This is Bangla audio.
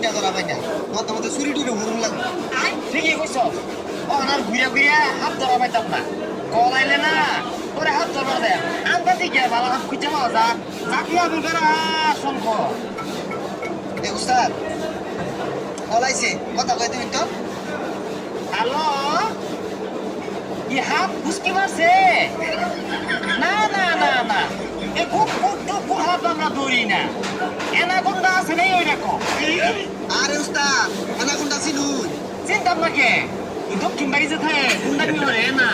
না ধরা পাই না মতো মতো চুরি টুরি হুরুন লাগবে ঠিকই কইছ ওনার ঘুরে ঘুরে হাত ধরা পাইতাম না কল আইলে না তোরে হাত ধরবার দেয় আনতে দিকে ভালো হাত খুঁজে পাওয়া যা চাকরি আমি বেড়া শোনখ এ উস্তাদ বলাইছে কথা কই দিবি তো হ্যালো কি হাত খুশকি মারছে না না না না এ খুব খুব খুব হাত আমরা ধরি না এনাকোন্ডা আছে নেই ওই রকম আরে উস্তাদ এনাকোন্ডা চিনুন চিন্তা আপনাকে দক্ষিণ বাড়ি যে থাকে কোনটা কি না